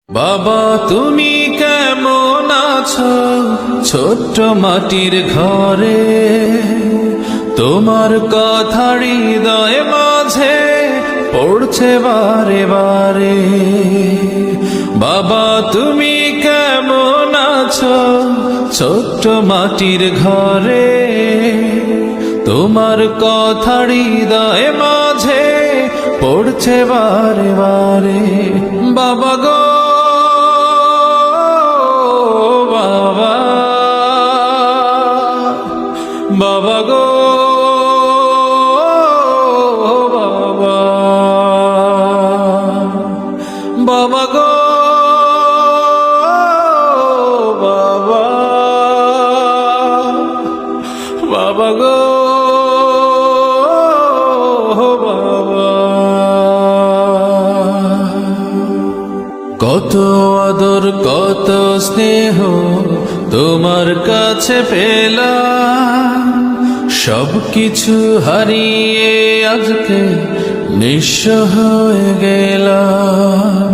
বাবা তুমি কেমন আছো ছোট্ট মাটির ঘরে, তোমার কথা হৃদয় মাঝে পড়ছে বারে বারে। বাবা তুমি কেমন আছো ছোট্ট মাটির ঘরে, তোমার কথা হৃদয় মাঝে পড়ছে বারে বারে। বাবা গো বাবা, বাবা গো বাবা, বাবা গো বাবা, বাবা গো বাবা। কত আদর কত স্নেহ তোমার কাছে পেলাম, সবকিছু হারিয়ে আজকে নিঃস্ব হয়ে গেলাম।